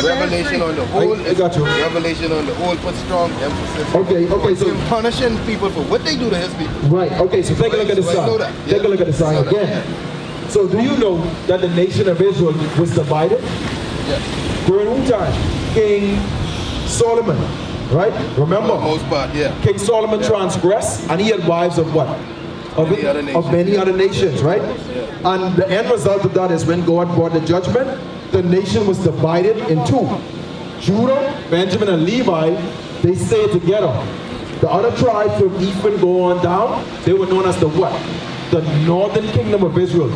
Revelation on the whole. I got you. Revelation on the whole put strong emphasis. Okay, so punishing people for what they do to his people. Right. Okay, so take a look at the sign. Take a look at the sign again. So do you know that the nation of Israel was divided? Yes. During whose time? King Solomon, right? Remember? For the most part, yeah. King Solomon transgressed, and he had wives of what? Of many other nations, right? Yeah. And the end result of that is when God brought the judgment, the nation was divided in two. Judah, Benjamin, and Levi, they stayed together. The other tribes from Ephraim go on down, they were known as the what? The northern kingdom of Israel.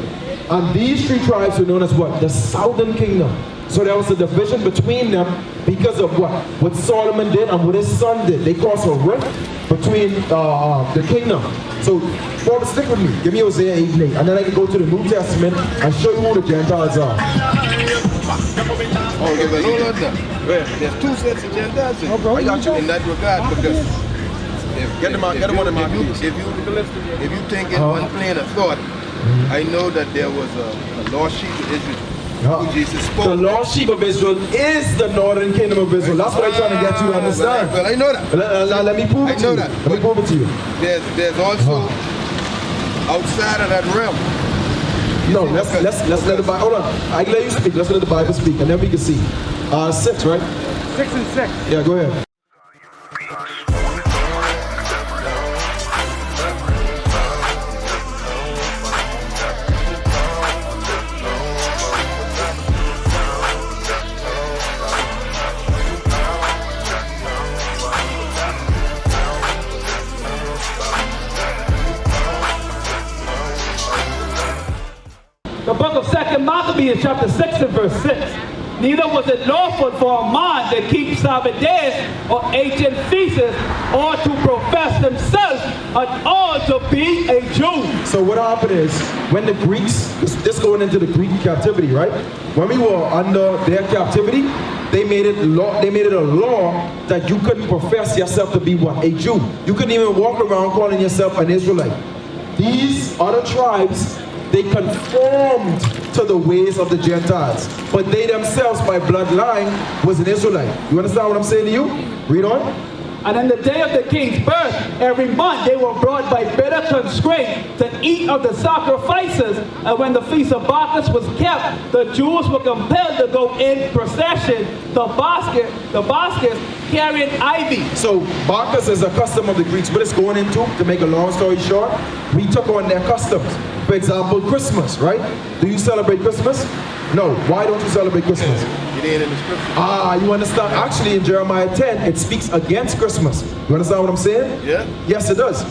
And these three tribes were known as what? The southern kingdom. So there was a division between them because of what? What Solomon did and what his son did. They caused a rift between the kingdom. So, Father, stick with me. Give me Hosea 8:8, and then I can go to the New Testament and show you who the Gentiles are. Oh, yeah, but hold on now. There's two sets of Gentiles in that regard, because if you think in one plane of thought, I know that there was a lost sheep of Israel. Who Jesus spoke. The lost sheep of Israel is the northern kingdom of Israel. That's what I'm trying to get you to understand. Well, I know that. Let me prove it to you. Let me prove it to you. There's also outside of that realm. No, let's let the Bible. Hold on. I can let you speak. Let's let the Bible speak, and then we can see. 6, right? 6 and 6. Yeah, go ahead. The book of 2 Maccabees, chapter 6 and verse 6. Neither was it lawful for a man to keep Sabbath days or ancient feasts, or to profess themselves at all to be a Jew. So what happened is, when the Greeks, this going into the Greek captivity, right? When we were under their captivity, they made it a law that you couldn't profess yourself to be what? A Jew. You couldn't even walk around calling yourself an Israelite. These other tribes, they conformed to the ways of the Gentiles, but they themselves by bloodline was an Israelite. You understand what I'm saying to you? Read on. And in the day of the king's birth, every month they were brought by bitter constraint to eat of the sacrifices. And when the feast of Bacchus was kept, the Jews were compelled to go in procession, the baskets carrying ivy. So Bacchus is a custom of the Greeks. What it's going into, to make a long story short, we took on their customs. For example, Christmas, right? Do you celebrate Christmas? No. Why don't you celebrate Christmas? It ain't in the scripture. You understand? Actually, in Jeremiah 10, it speaks against Christmas. You understand what I'm saying? Yeah. Yes, it does.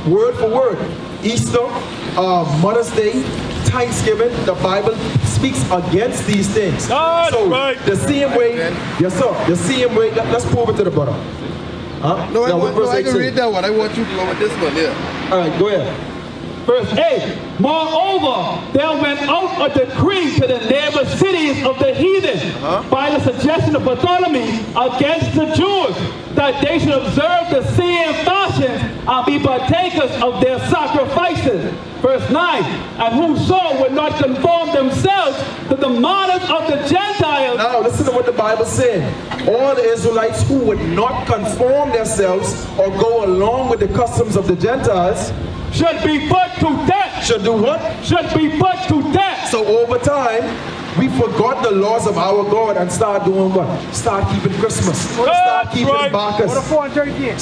Word for word. Easter, Mother's Day, Thanksgiving, the Bible speaks against these things. Right. The same way, yes sir, the same way, let's prove it to the brother. No, I can read that one. I want you to go with this one here. All right, go ahead. Verse 8, moreover, there went out a decree to the neighbor cities of the heathen by the suggestion of Bartholomew against the Jews, that they should observe the same fashions and be partakers of their sacrifices. Verse 9, and whoso would not conform themselves to the manners of the Gentiles. Now listen to what the Bible said. All the Israelites who would not conform themselves or go along with the customs of the Gentiles should be put to death. Should do what? Should be put to death. So over time, we forgot the laws of our God and start doing what? Start keeping Christmas. Start keeping Bacchus.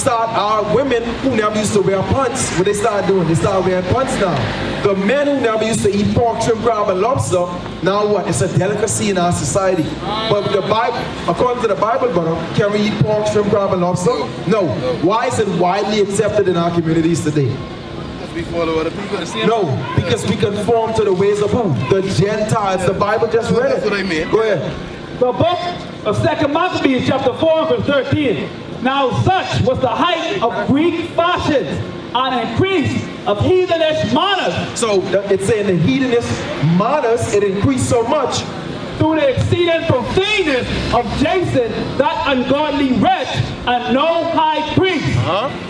Start our women who never used to wear pants. What they start doing? They start wearing pants now. The men who never used to eat pork, shrimp, crab, and lobster, now what? It's a delicacy in our society. But the Bible, according to the Bible, brother, can we eat pork, shrimp, crab, and lobster? No. Why is it widely accepted in our communities today? We follow other people. No, because we conform to the ways of who? The Gentiles. The Bible just read it. That's what I mean. Go ahead. The book of 2 Maccabees, chapter 4, verse 13. Now such was the height of Greek fashions and increase of heathenish manners. So it's saying the heathenish manners, it increased so much through the exceeding profaneness of Jason, that ungodly wretch, and no high priest.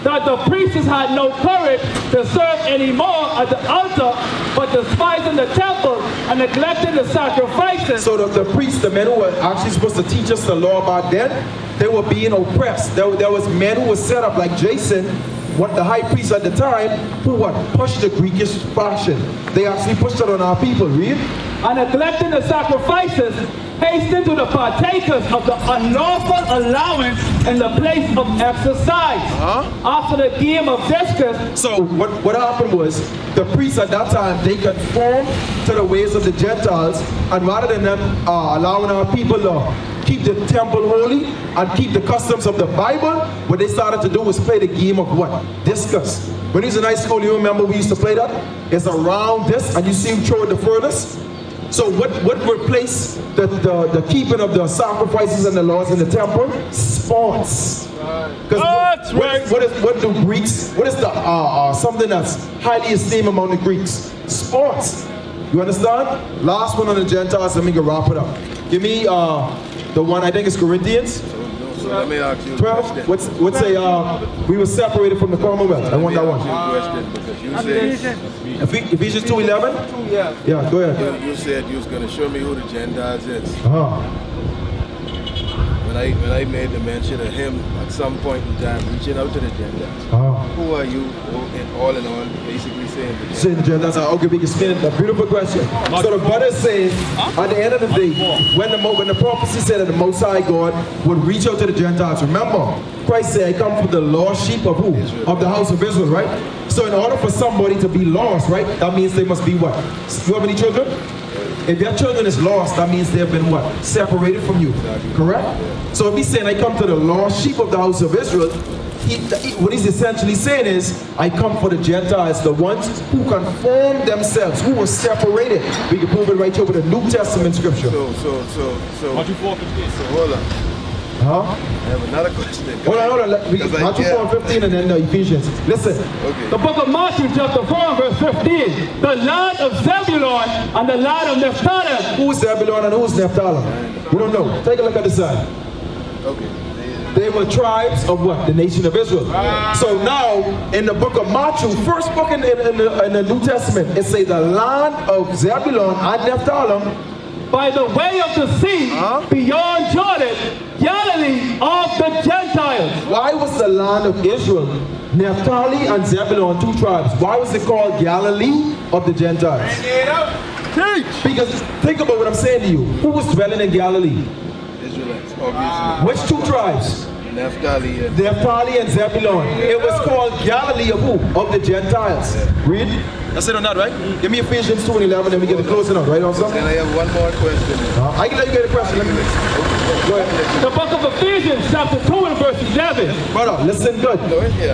that the priests had no courage to serve anymore at the altar, but despising the temple and neglecting the sacrifices. So the priests, the men who were actually supposed to teach us the law back then, they were being oppressed. There was men who were set up like Jason, what the high priest at the time, who pushed the Greekish fashion. They actually pushed it on our people, read? And neglecting the sacrifices, hasten to the partakers of the unlawful allowance in the place of exercise. After the game of discus. So what happened was, the priests at that time, they conformed to the ways of the Gentiles, and rather than them allowing our people to keep the temple holy and keep the customs of the Bible, what they started to do was play the game of what? Discus. When he was in high school, you remember we used to play that? It's a round disc, and you see him throw it the furthest. So what replaced the keeping of the sacrifices and the laws in the temple? Sports. Because what do Greeks, what is the something that's highly esteemed among the Greeks? Sports. You understand? Last one on the Gentiles, let me go wrap it up. Give me the one, I think it's Corinthians. So let me ask you a 12. question. What's we were separated from the Commonwealth. I want that one. Because you said Ephesians 2:11? Yeah, go ahead. You said you was going to show me who the Gentiles is. When I made the mention of him at some point in time reaching out to the Gentiles, who are you all in all basically saying the Gentiles? Okay, we can spin it. A beautiful question. So the brother is saying, at the end of the day, when the prophecy said that the Most High God would reach out to the Gentiles, remember, Christ said, I come for the lost sheep of who? Israel. Of the house of Israel, right? So in order for somebody to be lost, right, that means they must be what? You have any children? If your children is lost, that means they've been what? Separated from you. Correct? So if he's saying, I come to the lost sheep of the house of Israel, what he's essentially saying is, I come for the Gentiles, the ones who conform themselves, who were separated. We can prove it right here with the New Testament scripture. So hold on. I have another question. Hold on. Matthew 4:15 and then Ephesians. Listen. Okay. The book of Matthew chapter 4 verse 15. The land of Zebulun and the land of Naphtali. Who is Zebulun and who is Naphtali? We don't know. Take a look at the side. Okay. They were tribes of what? The nation of Israel. So now, in the book of Matthew, first book in the New Testament, it says the land of Zebulun and Naphtali, by the way of the sea, beyond Jordan, Galilee of the Gentiles. Why was the land of Israel, Naphtali and Zebulun, two tribes? Why was it called Galilee of the Gentiles? Because think about what I'm saying to you. Who was dwelling in Galilee? Israelites, obviously. Which two tribes? Naphtali and Zebulun. It was called Galilee of who? Of the Gentiles. Read. That's it on that, right? Give me Ephesians 2:11 and we get it closing up, right? Also? Then I have one more question. I can let you get a question. Go ahead. The book of Ephesians chapter 2 and verse 11. Brother, listen good.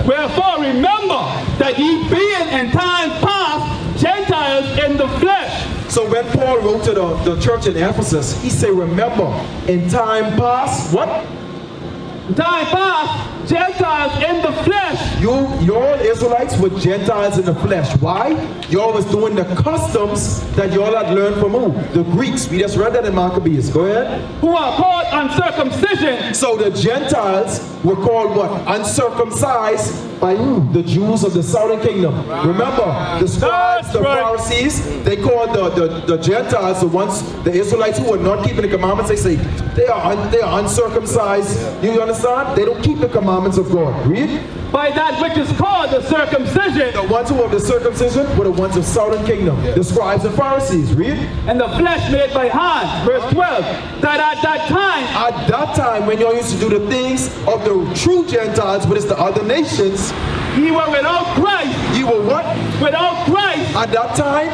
Wherefore remember that ye being in times past Gentiles in the flesh. So when Paul wrote to the church in Ephesus, he said, remember, in time past, what? Time past, Gentiles in the flesh. Y'all Israelites were Gentiles in the flesh. Why? Y'all was doing the customs that y'all had learned from who? The Greeks. We just read that in Maccabees. Go ahead. Who are called uncircumcision. So the Gentiles were called what? Uncircumcised by who? The Jews of the southern kingdom. Remember, the scribes, the Pharisees, they called the Gentiles, the ones, the Israelites who were not keeping the commandments, they say, they are uncircumcised. You understand? They don't keep the commandments of God. Read. By that which is called the circumcision. The ones who were the circumcision were the ones of southern kingdom. The scribes and Pharisees. Read. And the flesh made by hand. Verse 12. That at that time, when y'all used to do the things of the true Gentiles, but it's the other nations, ye were without Christ. You were what? Without Christ. At that time,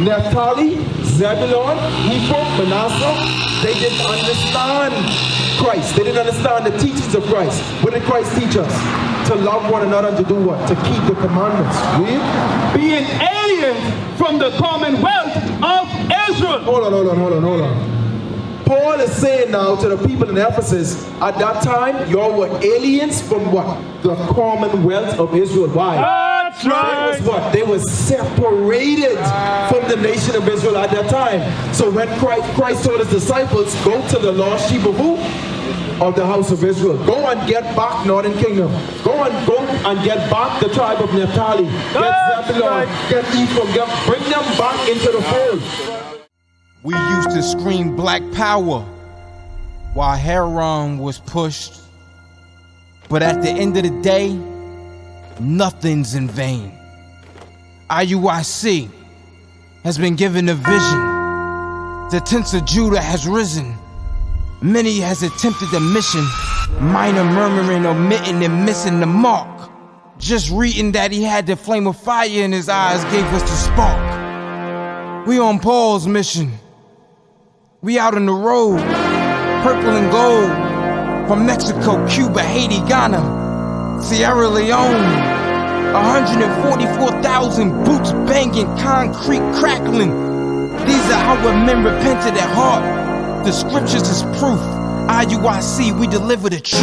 Naphtali, Zebulun, Ephraim, Manasseh, they didn't understand Christ. They didn't understand the teachings of Christ. What did Christ teach us? To love one another and to do what? To keep the commandments. Read. Being aliens from the commonwealth of Israel. Hold on. Paul is saying now to the people in Ephesus, at that time, y'all were aliens from what? The commonwealth of Israel. Why? That's right. They was what? They were separated from the nation of Israel at that time. So when Christ told his disciples, go to the lost sheep of who? of the house of Israel. Go and get back Northern Kingdom. Go and get back the tribe of Naphtali. Get Zebulun, get Ephraim, bring them back into the fold. We used to scream black power while Heron was pushed. But at the end of the day, nothing's in vain. IUIC has been given a vision. The tents of Judah has risen. Many has attempted the mission. Minor murmuring, omitting, and missing the mark. Just reading that he had the flame of fire in his eyes gave us the spark. We on Paul's mission. We out on the road. Purple and gold. From Mexico, Cuba, Haiti, Ghana, Sierra Leone. 144,000 boots banging, concrete crackling. These are our men repented at heart. The scriptures is proof. IUIC, we deliver the truth.